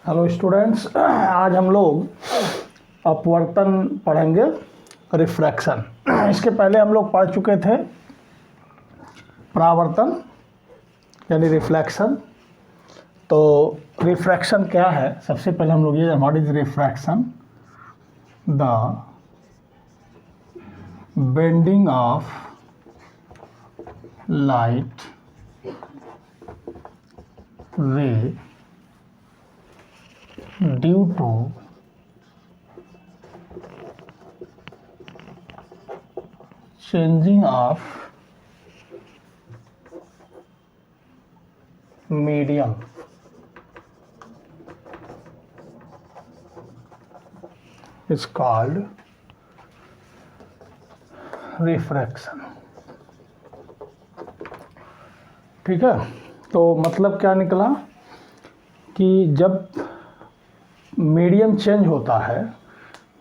Hello students, आज हम लोग अपवर्तन पढ़ेंगे, रिफ्रैक्शन। इसके पहले हम लोग पढ़ चुके थे परावर्तन यानी रिफ्लेक्शन। तो रिफ्रैक्शन क्या है, सबसे पहले हम लोग ये what is refraction, the bending of light ray due to changing of medium is called refraction। ठीक है, तो मतलब क्या निकला कि जब मीडियम चेंज होता है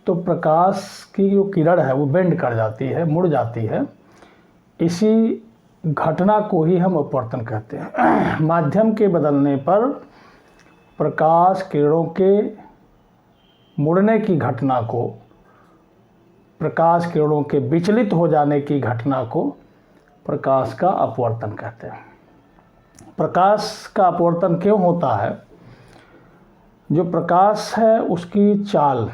तो प्रकाश की जो किरण है वो बेंड कर जाती है, मुड़ जाती है। इसी घटना को ही हम अपवर्तन कहते हैं। माध्यम के बदलने पर प्रकाश किरणों के मुड़ने की घटना को, प्रकाश किरणों के विचलित हो जाने की घटना को प्रकाश का अपवर्तन कहते हैं। प्रकाश का अपवर्तन क्यों होता है? जो प्रकाश है उसकी चाल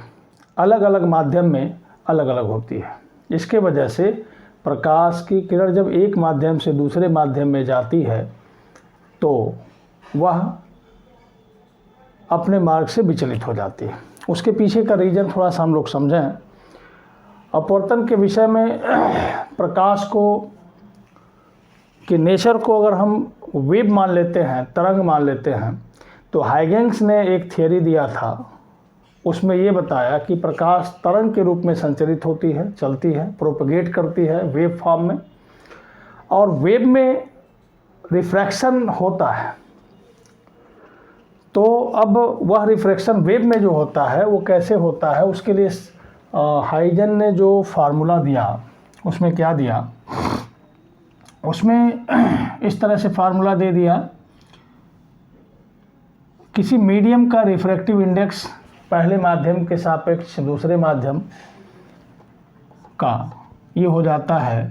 अलग अलग माध्यम में अलग अलग होती है। इसके वजह से प्रकाश की किरण जब एक माध्यम से दूसरे माध्यम में जाती है तो वह अपने मार्ग से विचलित हो जाती है। उसके पीछे का रीज़न थोड़ा सा हम लोग समझें। अपवर्तन के विषय में प्रकाश को कि नेचर को अगर हम वेव मान लेते हैं, तरंग मान लेते हैं, तो हाइगेंस ने एक थियरी दिया था। उसमें ये बताया कि प्रकाश तरंग के रूप में संचरित होती है, चलती है, प्रोपगेट करती है वेव फॉर्म में, और वेव में रिफ्रैक्शन होता है। तो अब वह रिफ्रैक्शन वेव में जो होता है वो कैसे होता है, उसके लिए हाइजेन ने जो फार्मूला दिया उसमें क्या दिया, उसमें इस तरह से फार्मूला दे दिया, किसी मीडियम का रिफ्रैक्टिव इंडेक्स पहले माध्यम के सापेक्ष दूसरे माध्यम का ये हो जाता है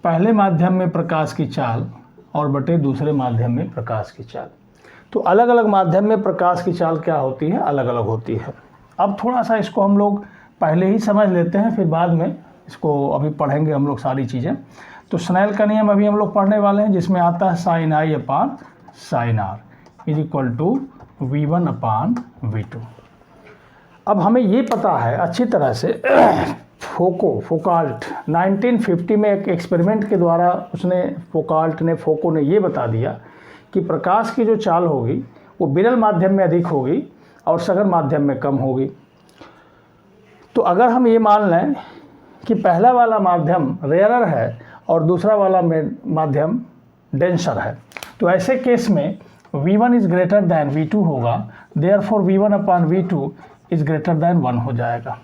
पहले माध्यम में प्रकाश की चाल और बटे दूसरे माध्यम में प्रकाश की चाल। तो अलग अलग माध्यम में प्रकाश की चाल क्या होती है, अलग अलग होती है। अब थोड़ा सा इसको हम लोग पहले ही समझ लेते हैं, फिर बाद में इसको अभी पढ़ेंगे हम लोग सारी चीज़ें। तो स्नेल का नियम अभी हम लोग पढ़ने वाले हैं, जिसमें आता है sine I upon sine r is equal to V1 upon V2। अब हमें ये पता है अच्छी तरह से फोकाल्ट 1950 में एक एक्सपेरिमेंट के द्वारा फोको ने ये बता दिया कि प्रकाश की जो चाल होगी वो विरल माध्यम में अधिक होगी और सघन माध्यम में कम होगी। तो अगर हम ये मान लें कि पहला वाला माध्यम रेयरर है और दूसरा वाला माध्यम डेंसर है, तो ऐसे केस में V1 is greater than V2 होगा, therefore V1 upon V2 is greater than 1 हो जाएगा।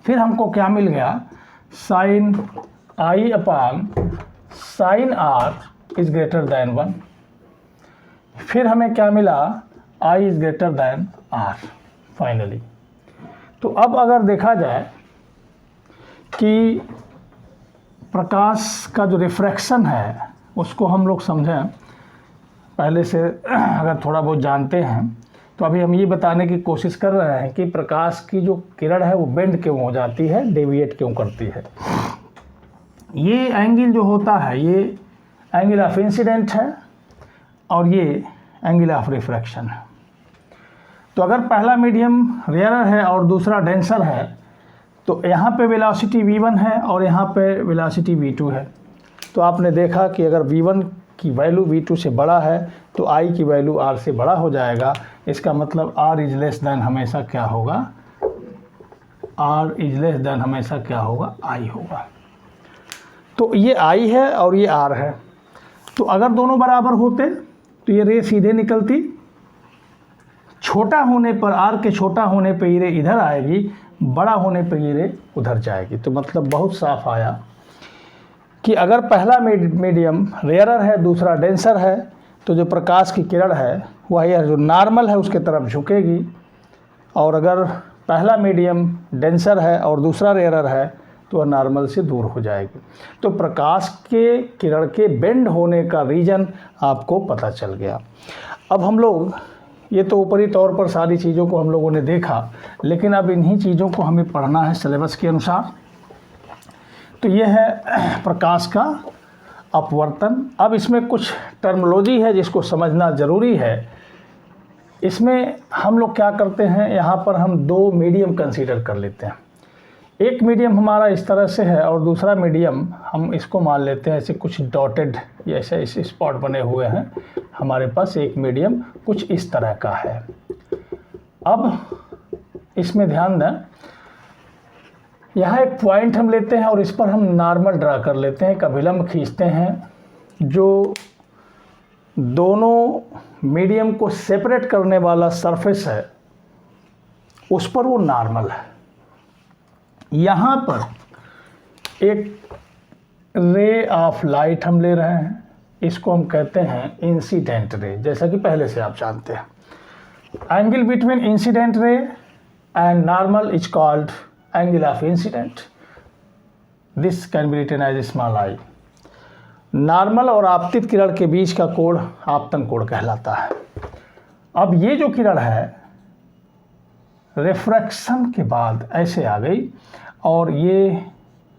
फिर हमको क्या मिल गया, sine I upon sine R is greater than 1। फिर हमें क्या मिला, I is greater than R finally. तो अब अगर देखा जाए कि प्रकाश का जो रिफ्रैक्शन है उसको हम लोग समझें, पहले से अगर थोड़ा बहुत जानते हैं, तो अभी हम ये बताने की कोशिश कर रहे हैं कि प्रकाश की जो किरण है वो बेंड क्यों हो जाती है, डेविएट क्यों करती है। ये एंगल जो होता है ये एंगल ऑफ इंसिडेंट है और ये एंगल ऑफ रिफ्रैक्शन है। तो अगर पहला मीडियम रेयरर है और दूसरा डेंसर है तो यहाँ पे वेलोसिटी V1 है और यहाँ पे वेलोसिटी V2 है। तो आपने देखा कि अगर V1 की वैल्यू V2 से बड़ा है तो I की वैल्यू R से बड़ा हो जाएगा। इसका मतलब R इज लेस दैन हमेशा क्या होगा, R इज लेस दैन हमेशा क्या होगा, I होगा। तो ये I है और ये R है। तो अगर दोनों बराबर होते तो ये रे सीधे निकलती, छोटा होने पर R के छोटा होने पर ये रे इधर आएगी, बड़ा होने पर ये रे उधर जाएगी। तो मतलब बहुत साफ आया कि अगर पहला मीडियम रेयरर है दूसरा डेंसर है तो जो प्रकाश की किरण है वायर जो नॉर्मल है उसके तरफ झुकेगी, और अगर पहला मीडियम डेंसर है और दूसरा रेयरर है तो वह नॉर्मल से दूर हो जाएगी। तो प्रकाश के किरण के बेंड होने का रीज़न आपको पता चल गया। अब हम लोग ये तो ऊपरी तौर पर सारी चीज़ों को हम लोगों ने देखा, लेकिन अब इन्हीं चीज़ों को हमें पढ़ना है सिलेबस के अनुसार। तो ये है प्रकाश का अपवर्तन। अब इसमें कुछ टर्मिनोलॉजी है जिसको समझना ज़रूरी है। इसमें हम लोग क्या करते हैं, यहाँ पर हम दो मीडियम कंसीडर कर लेते हैं। एक मीडियम हमारा इस तरह से है और दूसरा मीडियम हम इसको मान लेते हैं ऐसे कुछ डॉटेड या ऐसे स्पॉट बने हुए हैं। हमारे पास एक मीडियम कुछ इस तरह का है। अब इसमें ध्यान दें, यहाँ एक पॉइंट हम लेते हैं और इस पर हम नॉर्मल ड्रा कर लेते हैं, एक अभिलंब खींचते हैं जो दोनों मीडियम को सेपरेट करने वाला सरफेस है उस पर वो नॉर्मल है। यहाँ पर एक रे ऑफ लाइट हम ले रहे हैं, इसको हम कहते हैं इंसिडेंट रे, जैसा कि पहले से आप जानते हैं। Angle between incident ray and normal is called angle of incident. This can be written as small i. Normal और आपतित किरण के बीच का कोण आपतन कोण कहलाता है। अब ये जो किरण है रिफ्रैक्शन के बाद ऐसे आ गई और ये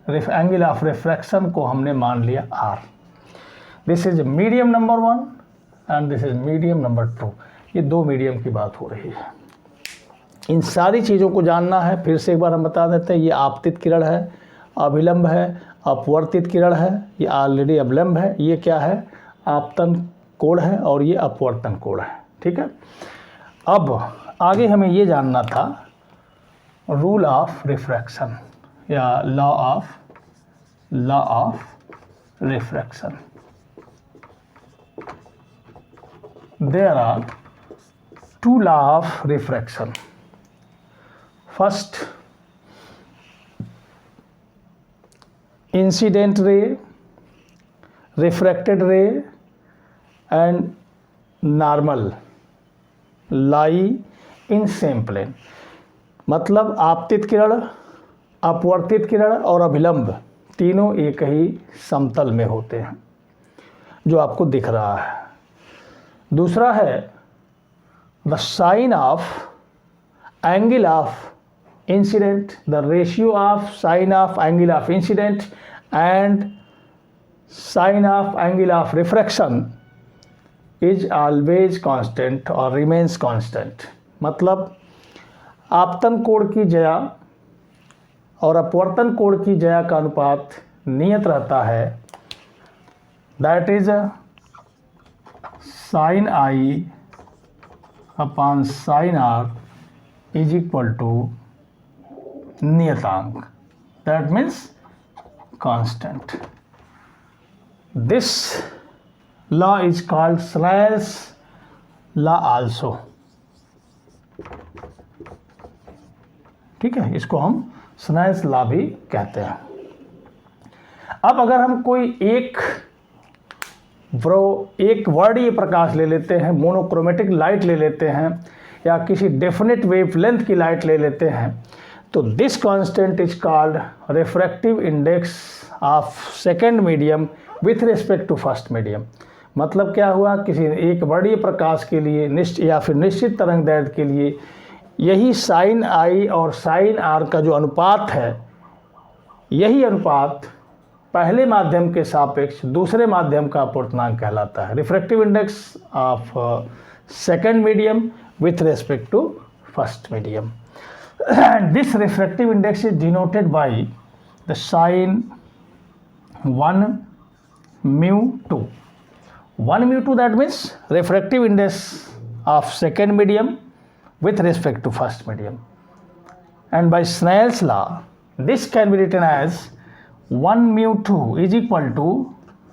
एंगल ऑफ रिफ्रैक्शन को हमने मान लिया R। This is medium number 1 and this is medium number 2। ये दो मीडियम की बात हो रही है। इन सारी चीज़ों को जानना है। फिर से एक बार हम बता देते हैं, ये आपतित किरण है, अभिलंब है, अपवर्तित किरण है, ये ऑलरेडी अभिलंब है, ये क्या है, आपतन कोण है, और ये अपवर्तन कोण है। ठीक है। अब आगे हमें ये जानना था रूल ऑफ रिफ्रैक्शन या law of refraction. There are two law of refraction. First, incident ray, refracted ray and normal lie in same plane. मतलब आपतित किरण, अपवर्तित किरण और अभिलंब तीनों एक ही समतल में होते हैं, जो आपको दिख रहा है। दूसरा है the sine of angle of incident, the ratio of sine of angle of incident and sine of angle of refraction is always constant or remains constant। मतलब आपतन कोण की जया और अपवर्तन कोण की जया का अनुपात नियत रहता है। That is sine I upon sine r is equal to नियतांक, that means constant। This law is called Snell's law also। ठीक है, इसको हम स्नेल्स लॉ भी कहते हैं। अब अगर हम कोई एक वर्णीय प्रकाश ले लेते हैं, मोनोक्रोमेटिक लाइट ले लेते हैं, या किसी डेफिनेट वेवलेंथ की लाइट ले लेते हैं, तो this constant is called refractive index of second medium with respect to first medium. मतलब क्या हुआ, किसी एक वर्णीय प्रकाश के लिए या फिर निश्चित तरंग दैर्घ्य के लिए यही साइन आई और साइन आर का जो अनुपात है, यही अनुपात पहले माध्यम के सापेक्ष दूसरे माध्यम का अपवर्तनांक कहलाता है। Refractive index of second medium with respect to first medium. This refractive index is denoted by the sign 1 mu 2. 1 mu 2, that means refractive index of second medium with respect to first medium. And by Snell's law, this can be written as 1 mu 2 is equal to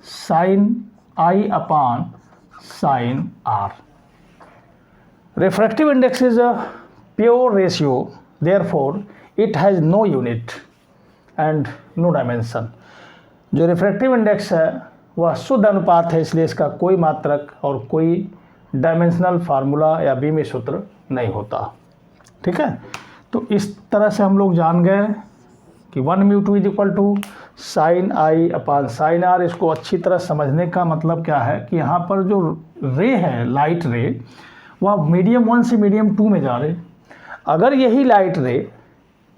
sin I upon sin R. Refractive index is a pure ratio, therefore it has no unit and no dimension। जो refractive index है वह शुद्ध अनुपात है, इसलिए इसका कोई मात्रक और कोई डायमेंशनल फार्मूला या बीमी सूत्र नहीं होता। ठीक है, तो इस तरह से हम लोग जान गए कि 1μ2 is equal to sine I upon sine R. इसको अच्छी तरह समझने का मतलब क्या है कि यहाँ पर जो रे है, लाइट रे, वह मीडियम 1 से मीडियम 2 में जा रहे। अगर यही लाइट रे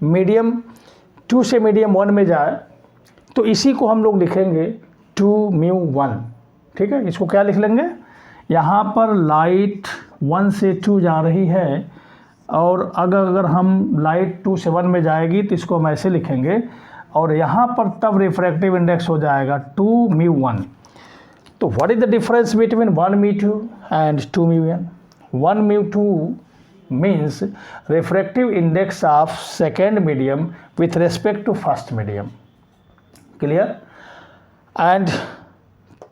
मीडियम 2 से मीडियम 1 में जाए तो इसी को हम लोग लिखेंगे 2μ1। ठीक है, इसको क्या लिख लेंगे, यहाँ पर लाइट 1 से 2 जा रही है और अगर हम लाइट 2 से 1 में जाएगी तो इसको हम ऐसे लिखेंगे और यहाँ पर तब रिफ्रैक्टिव इंडेक्स हो जाएगा 2μ1। तो what is the difference between 1μ2 and 2μ1? 1μ2 means refractive index of second medium with respect to first medium. Clear? And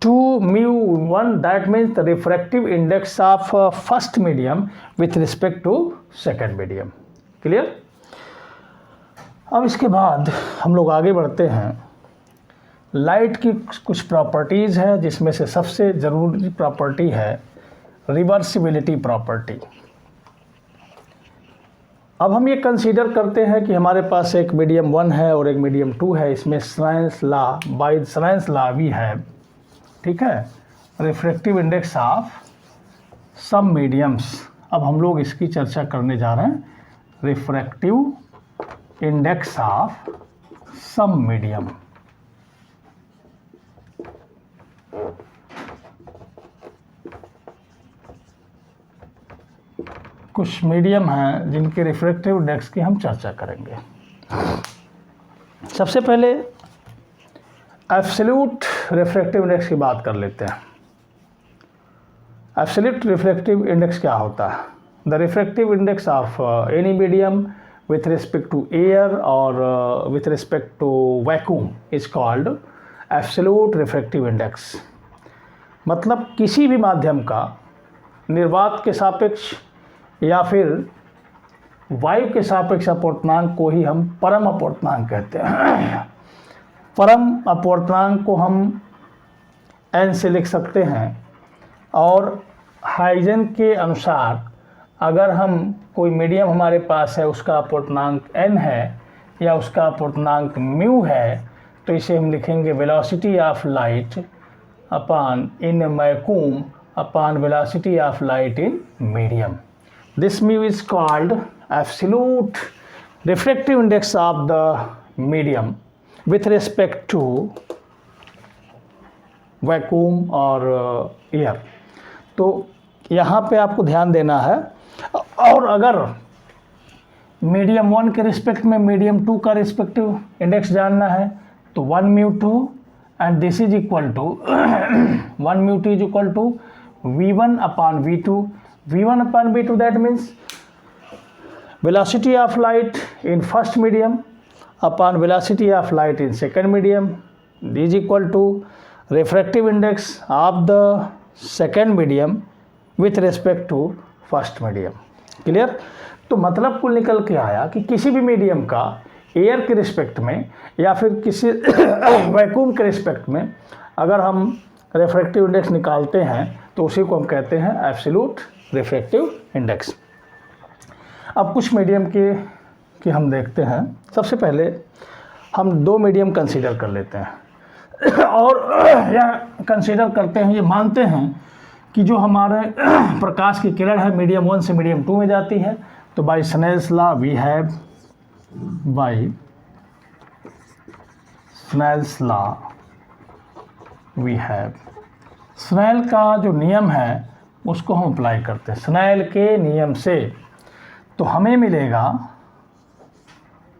2μ1, that means the refractive index of first medium with respect to second medium. Clear? अब इसके बाद हम लोग आगे बढ़ते हैं। Light की कुछ प्रॉपर्टीज़ है जिसमें से सबसे ज़रूरी प्रॉपर्टी है रिवर्सिबिलिटी प्रॉपर्टी। अब हम ये कंसीडर करते हैं कि हमारे पास एक मीडियम 1 है और एक मीडियम 2 है। इसमें Snell's law, by Snell's law भी है। ठीक है, refractive index of some mediums. अब हम लोग इसकी चर्चा करने जा रहे हैं, refractive index of some medium. कुछ मीडियम हैं जिनके रिफ्रैक्टिव इंडेक्स की हम चर्चा करेंगे। सबसे पहले एब्सोल्यूट रिफ्रैक्टिव इंडेक्स की बात कर लेते हैं। एब्सोल्यूट रिफ्रैक्टिव इंडेक्स क्या होता है? The refractive index of any medium with respect to air or with respect to vacuum is called absolute refractive index। मतलब किसी भी माध्यम का निर्वात के सापेक्ष या फिर वायु के सापेक्ष अपवर्तनांक को ही हम परम अपवर्तनांक कहते हैं। परम अपवर्तनांक को हम n से लिख सकते हैं और हाइजेन के अनुसार अगर हम कोई मीडियम हमारे पास है, उसका अपवर्तनांक n है या उसका अपवर्तनांक μ है, तो इसे हम लिखेंगे velocity of light upon in vacuum upon velocity of light in medium. This μ is called absolute refractive index of the medium with respect to vacuum और एयर। तो यहाँ पे आपको ध्यान देना है। और अगर मीडियम 1 के रिस्पेक्ट में मीडियम 2 का रिस्पेक्टिव इंडेक्स जानना है तो 1μ2 and this is equal to 1μ2 is equal to v1 upon v2। v1 upon v2 that means velocity of light in first medium upon velocity of light in second medium is equal to refractive index of the second medium with respect to first medium. Clear? तो मतलब कुल निकल के आया कि किसी भी medium का एयर के रिस्पेक्ट में या फिर किसी वैक्यूम के रिस्पेक्ट में अगर हम रिफ्रैक्टिव इंडेक्स निकालते हैं तो उसी को हम कहते हैं एब्सोल्यूट रिफ्रैक्टिव इंडेक्स। अब कुछ मीडियम के हम देखते हैं। सबसे पहले हम 2 मीडियम कंसीडर कर लेते हैं और यह कंसीडर करते हैं, ये मानते हैं कि जो हमारे प्रकाश की किरण है मीडियम 1 से मीडियम 2 में जाती है। तो by Snell's law we have, by Snell's law we have, Snell का जो नियम है उसको हम अप्लाई करते हैं। स्नेल के नियम से तो हमें मिलेगा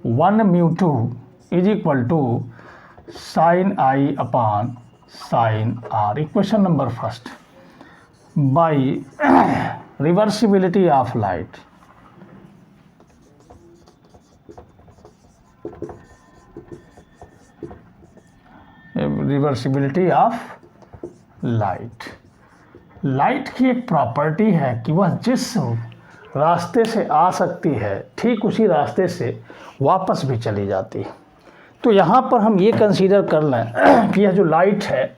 1μ2 is equal to sine I upon sine R. Equation number first, by reversibility of light, reversibility of light. Light की एक प्रॉपर्टी है कि वह जिस रास्ते से आ सकती है ठीक उसी रास्ते से वापस भी चली जाती है। तो यहाँ पर हम ये कंसीडर कर लें कि यह जो लाइट है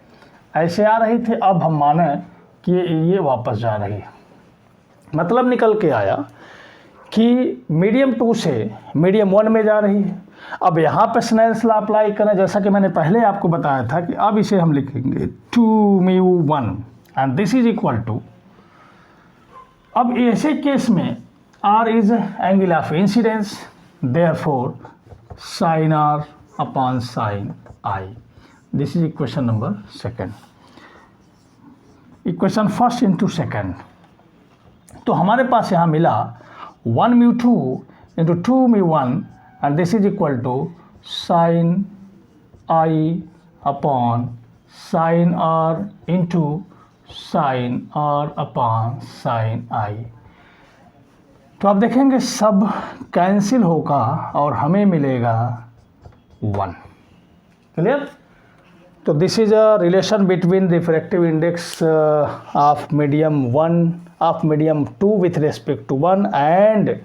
ऐसे आ रही थी, अब हम माने कि ये वापस जा रही है। मतलब निकल के आया कि मीडियम 2 से मीडियम 1 में जा रही है। अब यहाँ पे स्नेल्स लॉ अप्लाई करें, जैसा कि मैंने पहले आपको बताया था कि अब इसे हम लिखेंगे 2μ1 and this is equal to, अब ऐसे केस में R is angle of incidence, therefore sin R upon sin I। This is equation number second, equation first into second. तो हमारे पास यहाँ मिला 1μ2 into 2μ1 and this is equal to sin I upon sin R into sin R upon sin I। तो आप देखेंगे सब cancel होगा और हमें मिलेगा 1। क्लियर? तो this is a relation between refractive index of medium 1 of medium 2 with respect to 1 and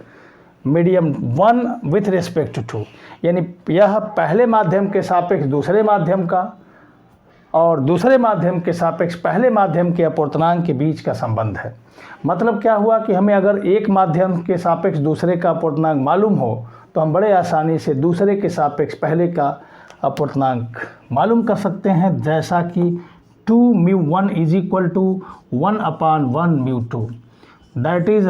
medium 1 with respect to 2, यानी यह पहले माध्यम के सापेक्ष दूसरे माध्यम का और दूसरे माध्यम के सापेक्ष पहले माध्यम के अपवर्तनांक के बीच का संबंध है। मतलब क्या हुआ कि हमें अगर एक माध्यम के सापेक्ष दूसरे का अपवर्तनांक मालूम हो तो हम बड़े आसानी से दूसरे के सापेक्ष पहले का अपवर्तनांक मालूम कर सकते हैं, जैसा कि 2μ1 is equal to 1 upon 1μ2, that is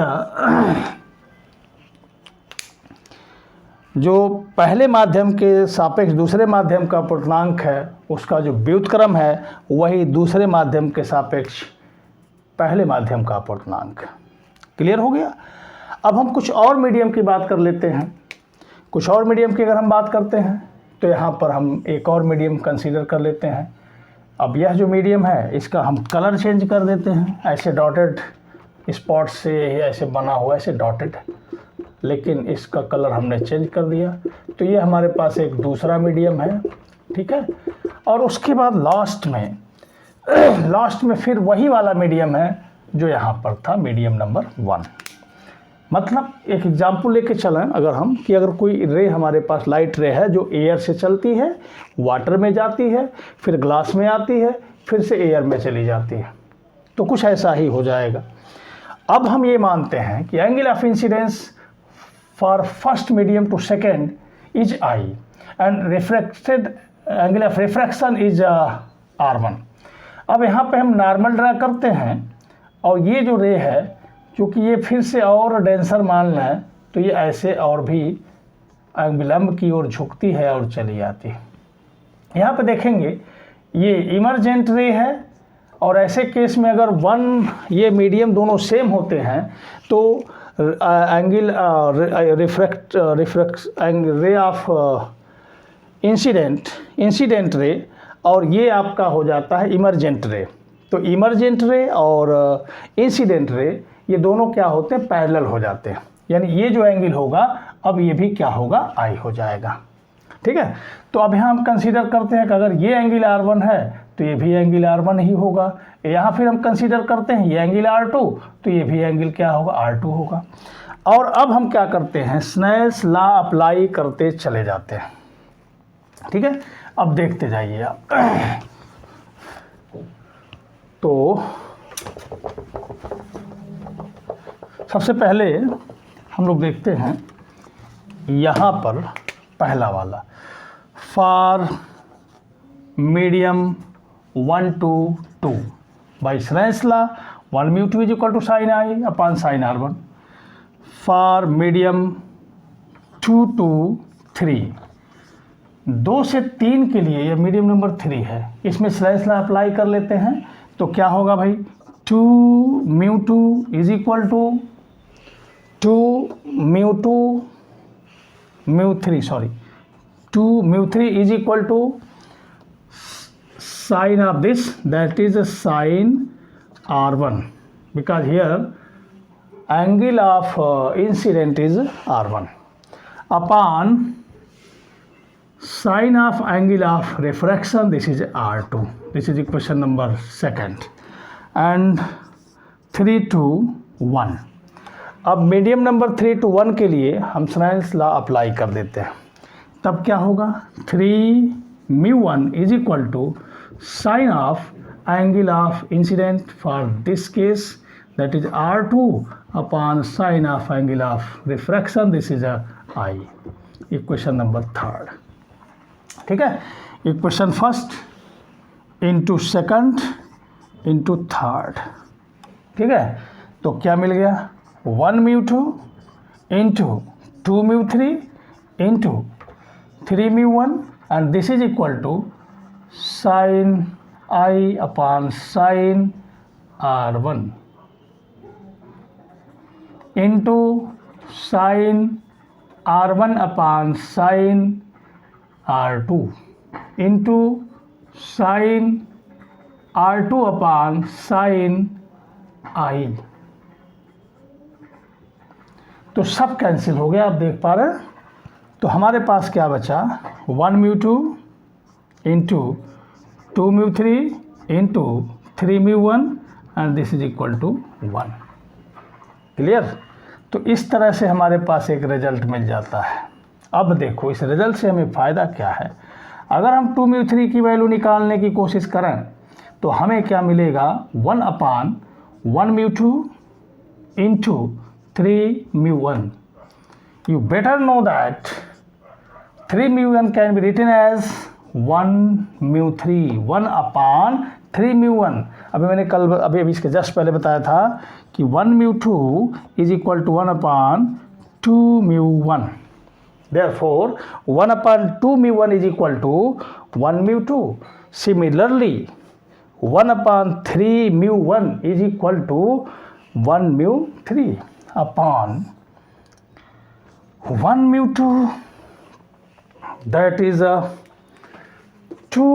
जो पहले माध्यम के सापेक्ष दूसरे माध्यम का अपवर्तनांक है उसका जो व्युत्क्रम है वही दूसरे माध्यम के सापेक्ष पहले माध्यम का अपवर्तनांक। क्लियर हो गया? अब हम कुछ और मीडियम की बात कर लेते हैं। कुछ और मीडियम की अगर हम बात करते हैं तो यहाँ पर हम एक और मीडियम कंसीडर कर लेते हैं। अब यह जो मीडियम है इसका हम कलर चेंज कर देते हैं, ऐसे डॉटेड स्पॉट से ऐसे बना हुआ ऐसे डॉटेड, लेकिन इसका कलर हमने चेंज कर दिया। तो ये हमारे पास एक दूसरा मीडियम है, ठीक है। और उसके बाद लास्ट में फिर वही वाला मीडियम है जो यहाँ पर था, मीडियम नंबर 1। मतलब एक एग्जाम्पल लेके चलें अगर हम, कि अगर कोई रे हमारे पास लाइट रे है जो एयर से चलती है, वाटर में जाती है, फिर ग्लास में आती है, फिर से एयर में चली जाती है, तो कुछ ऐसा ही हो जाएगा। अब हम ये मानते हैं कि angle of incidence for first medium to second is I and refracted angle of refraction is R1। अब यहाँ पे हम नॉर्मल ड्रा करते हैं और ये जो रे है क्योंकि ये फिर से और डेंसर मान लें तो ये ऐसे और भी विलंब की ओर झुकती है और चली जाती है। यहाँ पे देखेंगे ये इमरजेंट रे है और ऐसे केस में अगर ये मीडियम दोनों सेम होते हैं तो angle ray of incident ray और ये आपका हो जाता है इमरजेंट रे। तो इमरजेंट रे और इंसिडेंट रे ये दोनों क्या होते हैं, पैरेलल हो जाते हैं, यानी ये जो एंगल होगा अब ये भी क्या होगा, I हो जाएगा। ठीक है, तो अब यहाँ हम कंसीडर करते हैं कि अगर ये एंगल R1 है तो ये भी एंगल R1 ही होगा। यहाँ फिर हम कंसीडर करते हैं ये एंगल R2 तो ये भी एंगल क्या होगा, R2 होगा। और अब हम क्या करते हैं, स्नेल्स लॉ अप्लाई करते चले जाते हैं। ठीक है, अब देखते जाइए आप। तो सबसे पहले हम लोग देखते हैं यहाँ पर पहला वाला, for medium 1 to 2 by Snell's law 1μ2 is equal to sine I upon sine R1। For medium 2 to 3, 2 से 3 के लिए ये मीडियम नंबर 3 है, इसमें स्नेल्स लॉ अप्लाई कर लेते हैं। तो क्या होगा भाई, 2μ2 is equal to 2μ3 is equal to sine of this, that is a sine R1, because here angle of incident is R1 upon sine of angle of refraction, this is R2. This is equation number 2 and 3 to 1। अब medium number 3 to 1 के लिए हम Snell's law apply कर देते हैं। तब क्या होगा, 3μ1 is equal to sine of angle of incident for this case, that is R2 upon sine of angle of refraction, this is a I. Equation number 3. ठीक है, equation first into second into third, ठीक है। तो क्या मिल गया, 1 μ2 into 2 μ3 into 3 μ1 and this is equal to sine I upon sine R1 into sine R1 upon sine R2 into sine R2 upon sine I। तो सब कैंसिल हो गया, आप देख पा रहे हैं। तो हमारे पास क्या बचा, 1 μ2 into 2 μ3 into 3 μ1 and this is equal to 1। Clear. तो इस तरह से हमारे पास एक रिजल्ट मिल जाता है। अब देखो इस रिजल्ट से हमें फ़ायदा क्या है। अगर हम 2 μ3 की वैल्यू निकालने की कोशिश करें तो हमें क्या मिलेगा, 1 upon 1 μ2 into 3 μ1। You better know that 3 μ1 can be written as 1 μ3, 1 upon 3 μ1। अभी मैंने अभी इसके जस्ट पहले बताया था कि 1 μ2 is equal to 1 upon 2 μ1। Therefore 1 upon 2 μ1 is equal to 1 μ2. Similarly 1 upon 3 μ1 is equal to 1 μ3 upon 1 μ2, that is 2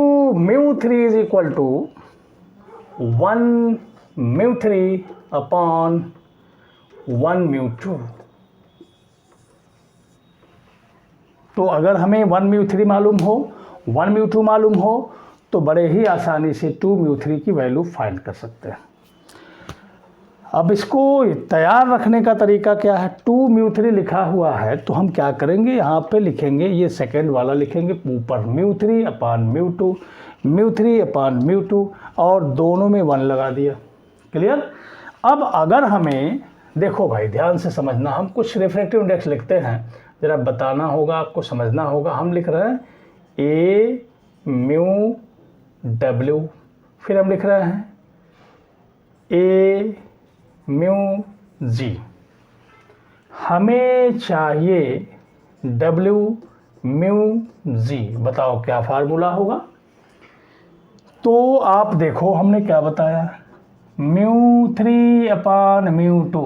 μ3 is equal to 1 μ3 upon 1 μ2। तो अगर हमें 1 μ3 मालूम हो, 1 μ2 मालूम हो तो बड़े ही आसानी से 2 μ3 की वैल्यू फाइंड कर सकते हैं। अब इसको तैयार रखने का तरीका क्या है, 2 μ3 लिखा हुआ है तो हम क्या करेंगे, यहाँ पे लिखेंगे, ये सेकेंड वाला लिखेंगे ऊपर μ3 अपान μ2, μ3 अपान μ2 और दोनों में 1 लगा दिया। क्लियर। अब अगर हमें, देखो भाई ध्यान से समझना, हम कुछ रिफ्रैक्टिव इंडेक्स लिखते हैं, ज़रा बताना होगा, आपको समझना होगा। हम लिख रहे हैं A μ W, फिर हम लिख रहे हैं A μ G। हमें चाहिए W μ G, बताओ क्या फार्मूला होगा। तो आप देखो हमने क्या बताया, μ3 अपान μ2,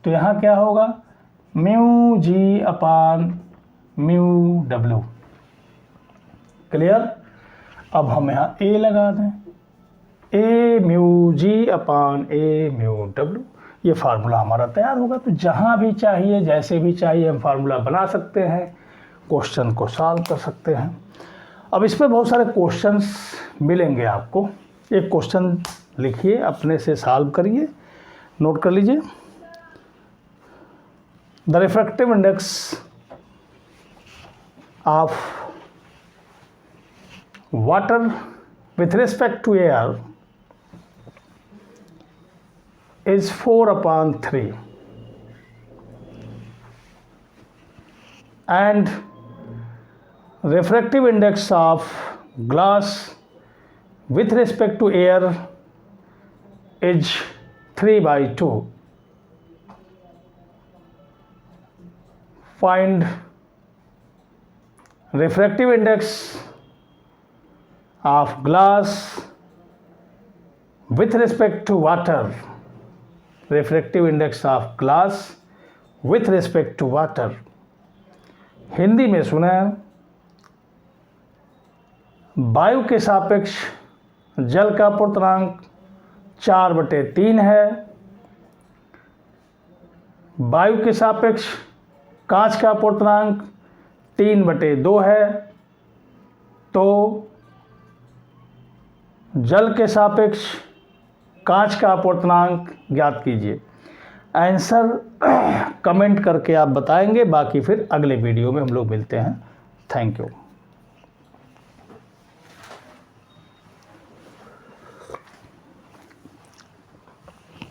तो यहाँ क्या होगा μg अपान μw। क्लियर। अब हम यहाँ A लगा दें, A μg upon A μw, ये फार्मूला हमारा तैयार होगा। तो जहाँ भी चाहिए, जैसे भी चाहिए हम फार्मूला बना सकते हैं, क्वेश्चन को सॉल्व कर सकते हैं। अब इस पर बहुत सारे क्वेश्चंस मिलेंगे आपको। एक क्वेश्चन लिखिए, अपने से सॉल्व करिए, नोट कर लीजिए। The refractive index of water with respect to air is 4 upon 3 and refractive index of glass with respect to air is 3/2. Find refractive index of glass with respect to water, refractive index of glass with respect to water। Hindi में सुना, वायु के सापेक्ष जल का पूर्णांक 4/3 है, वायु के सापेक्ष कांच का पूर्णांक 3/2 है, तो जल के सापेक्ष कांच का पूर्णांक ज्ञात कीजिए। आंसर कमेंट करके आप बताएंगे, बाकी फिर अगले वीडियो में हम लोग मिलते हैं। Thank you.